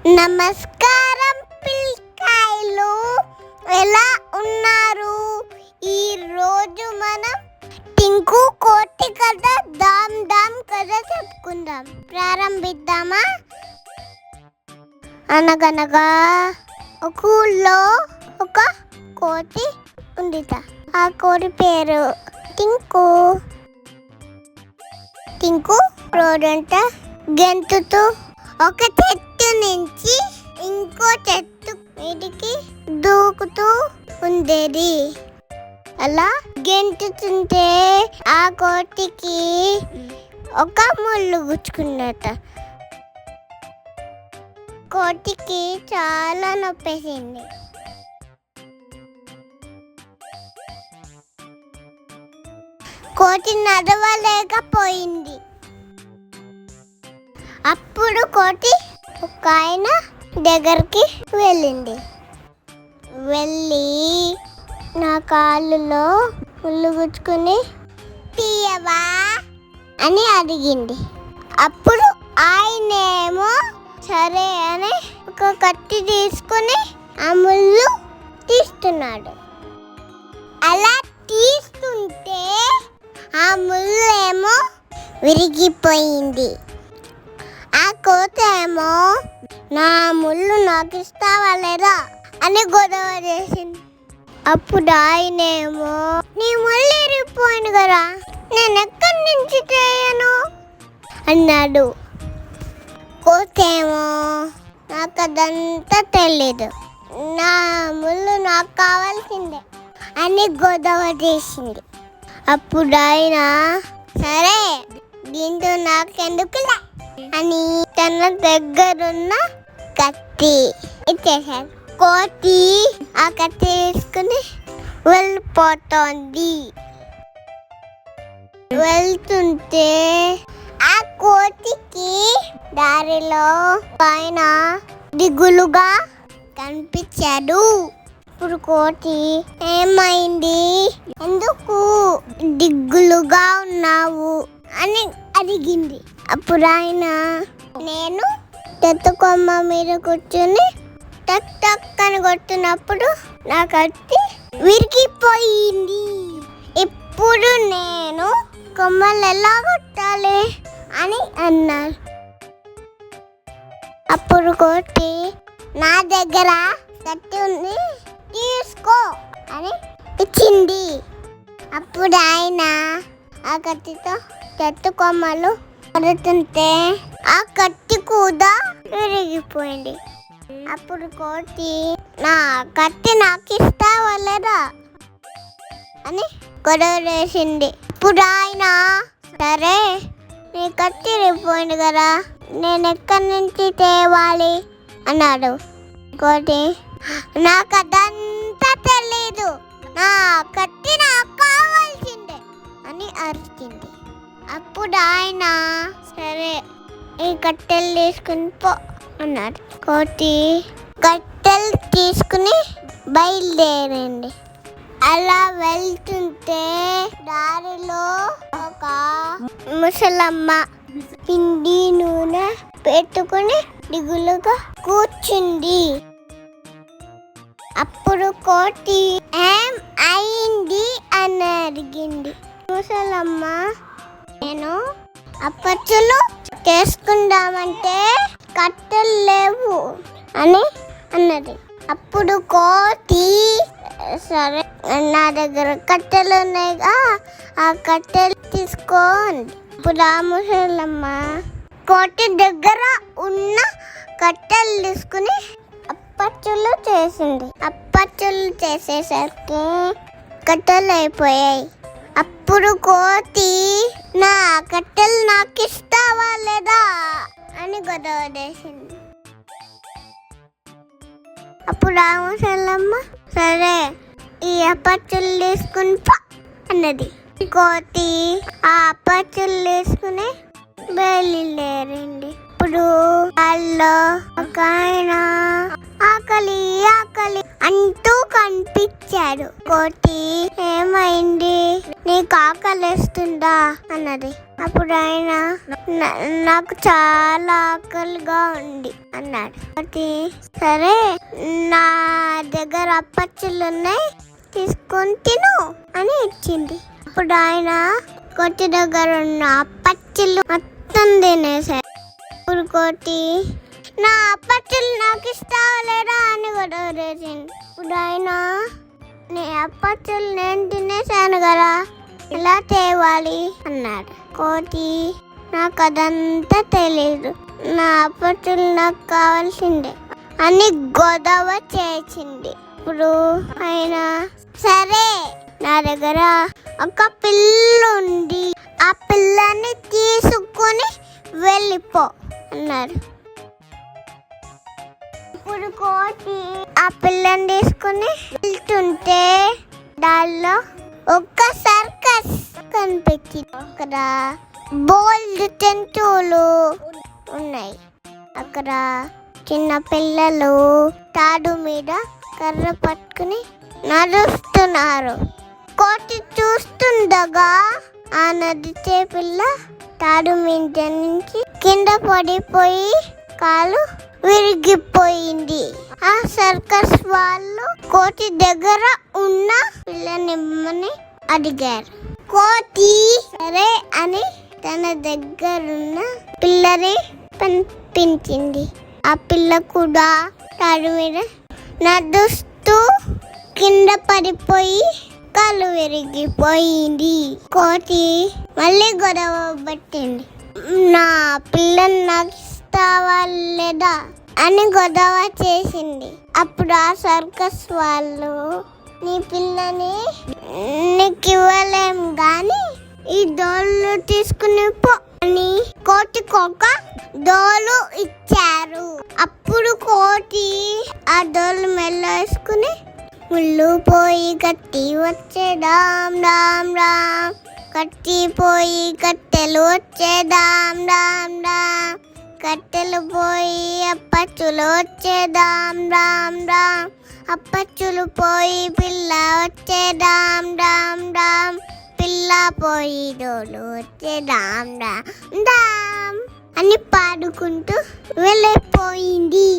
నమస్కారం పిల్లకాయలు, ఎలా ఉన్నారు? ఈరోజు మనం టింకు కోటి కథ దామ్ దామ్ కథ చెప్పుకుందాం. ప్రారంభిద్దామా? అనగనగా ఒక ఊళ్ళో ఒక కోతి ఉందిట. ఆ కోతి పేరు టింకు. టింకు రోజంతా గెంతుతూ ఒక చెట్టు నుంచి ఇంకో చెట్టు మీదికి దూకుతూ ఉండేది. అలా గెంతుతుంటే ఆ కోతికి ఒక ముళ్ళు గుచ్చుకున్నట. కోతికి చాలా నొప్పేసింది. కోతి నడవలేకపోయింది. అప్పుడు కోతి ఒక ఆయన దగ్గరికి వెళ్ళింది. వెళ్ళి నా కాళ్ళలో ముళ్ళు గుచ్చుకుని తీయవా అని అడిగింది. అప్పుడు ఆయనేమో సరే అని ఒక కత్తి తీసుకుని ఆ ముళ్ళు తీస్తున్నాడు. అలా తీస్తుంటే ఆ ముళ్ళు ఏమో విరిగిపోయింది. ఆ కోతి ఏమో నా ముళ్ళు నాకు ఇస్తావా లేదా అని గొడవ చేసింది. అప్పుడు ఆయనేమో నీ ముళ్ళు విరిగిపోయింది కదా, నేను ఎక్కడి నుంచి చేయను అన్నాడు. కోతి ఏమో నాకు అదంతా తెలీదు, నా ముళ్ళు నాకు కావాల్సిందే అని గొడవ చేసింది. అప్పుడు ఆయన సరే దీంతో నాకెందుకులే అని తన దగ్గరున్న కత్తి ఇచ్చేశాడు. కోతి ఆ కత్తి తీసుకుని వెళ్ళిపోతోంది. వెళ్తుంటే ఆ కోతికి దారిలో పైన దిగులుగా కనిపించాడు. ఇప్పుడు కోతి ఏమైంది, ఎందుకు దిగులుగా ఉన్నావు అని అడిగింది. అప్పుడు ఆయన నేను చెట్టు కొమ్మ మీద కూర్చొని టక్ టక్ అని కొట్టినప్పుడు నా కత్తి విరిగిపోయింది. ఇప్పుడు నేను కొమ్మలు ఎలా కొట్టాలి అని అన్నాడు. అప్పుడు కోతి నా దగ్గర కత్తి ఉంది తీసుకో అని ఇచ్చింది. అప్పుడు ఆయన ఆ కత్తితో చెట్టు కొమ్మలు కొడుతుంటే ఆ కత్తి కూడా విరిగిపోయింది. అప్పుడు కోతి నా కత్తి నాకు ఇస్తావా లేదా అని గొడవ వేసింది. ఇప్పుడు ఆయన సరే నీ కత్తి విరిగిపోయింది కదా, నేను ఎక్కడి నుంచి తేవాలి అన్నాడు. కోతి నాకు అదంతా తెలీదు, నా కత్తి నాకు కావాల్సిందే అని అరిచింది. అప్పుడు ఆయన సరే ఈ కట్టెలు తీసుకుని పో అన్నాడు. కోతి కట్టెలు తీసుకుని బయలుదేరింది. అలా వెళ్తుంటే దారిలో ఒక ముసలమ్మ పిండి నూనె పెట్టుకుని దిగులుగా కూర్చుంది. అప్పుడు కోతి ఏం అయింది అని అడిగింది. ముసలమ్మ నేను అప్పచ్చులు చేసుకుందామంటే కట్టెలు లేవు అని అన్నది. అప్పుడు కోతి సరే నా దగ్గర కట్టెలు ఉన్నాయిగా, ఆ కట్టెలు తీసుకోండి. ఇప్పుడు ఆ ముసలమ్మ కోతి దగ్గర ఉన్న కట్టెలు తీసుకుని అప్పచ్చులు చేసింది. అప్పచ్చులు చేసేసరికి కట్టెలు అయిపోయాయి. అప్పుడు కోతి నా కట్టెలు నాకు ఇస్తావా లేదా అని గొడవ చేసింది. అప్పుడు ఆ ముసలమ్మ సరే ఈ అప్పచ్చులు తీసుకుని పో అన్నది. కోతి ఆ అప్పచ్చులు తీసుకుని బయలుదేరింది. ఇప్పుడు వాళ్ళు ఒక ఆయన ఆ ఆకలి ఆకలి అంటూ కనిపించాడు. కోతి ఏమైంది, నీకు ఆకలిస్తుందా అన్నది. అప్పుడు ఆయన నాకు చాలా ఆకలిగా ఉంది అన్నాడు. కోతి సరే నా దగ్గర అప్పచ్చులు ఉన్నాయి, తీసుకొని తిను అని ఇచ్చింది. అప్పుడు ఆయన కోతి దగ్గర ఉన్న అప్పచ్చులు మొత్తం తినేశాడు. ఇప్పుడు కోతి నా అప్పచ్చులు నాకు ఇస్తావా లేదా అని కూడా వేసింది. ఇప్పుడు ఆయన నీ అప్పచ్చులు నేను తినేసాను కదా, ఎలా తేవాలి అన్నాడు. కోతి నాకు అదంతా తెలీదు, నా అప్పచ్చులు నాకు కావాల్సిందే అని గొడవ చేసింది. ఇప్పుడు ఆయన సరే నా దగ్గర ఒక పిల్ల ఉంది, ఆ పిల్లని తీసుకొని వెళ్ళిపో అన్నాడు. ఇప్పుడు కోతి ఆ పిల్లని తీసుకుని వెళ్తుంటే దానిలో ఒక సర్కస్ కనిపించింది. అక్కడ బోల్డ్ జంతువులు ఉన్నాయి. అక్కడ చిన్న పిల్లలు తాడు మీద కర్ర పట్టుకుని నడుస్తున్నారు. కోతి చూస్తుండగా ఆ నడిచే పిల్ల తాడు మీద నుంచి కింద పడిపోయి కాలు విరిగిపోయింది. ఆ సర్కస్ వాళ్ళు కోతి దగ్గర ఉన్న పిల్లనిమ్మని అడిగారు. కోతి సరే అని తన దగ్గరున్న పిల్లని పంపించింది. ఆ పిల్ల కూడా తాడు మీద నడుస్తూ కింద పడిపోయి కాలు విరిగిపోయింది. కోతి మళ్ళీ గొడవ పట్టింది. నా పిల్లని నాకు ఇస్తావా లేదా అని గొడవ చేసింది. అప్పుడు ఆ సర్కస్ వాళ్ళు నీ పిల్లని నీకు ఇవ్వలేం గాని ఈ డోలు తీసుకుని పో అని కోతికొక డోలు ఇచ్చారు. అప్పుడు కోతి ఆ డోలు మెల్ల వేసుకుని ముళ్ళు పోయి కట్టి వచ్చే డామ్ డామ్ డామ్, కట్టి పోయి కట్టెలు వచ్చే డామ్ డామ్ డామ్, కట్టెలు పోయి అప్పచ్చులు వచ్చే డామ్ డామ్ డామ్, అప్పచ్చులు పోయి పిల్ల వచ్చే డామ్ డామ్ డామ్, పిల్ల పోయి డోలు వచ్చే డామ్ డామ్ డామ్ అని పాడుకుంటూ వెళ్ళిపోయింది.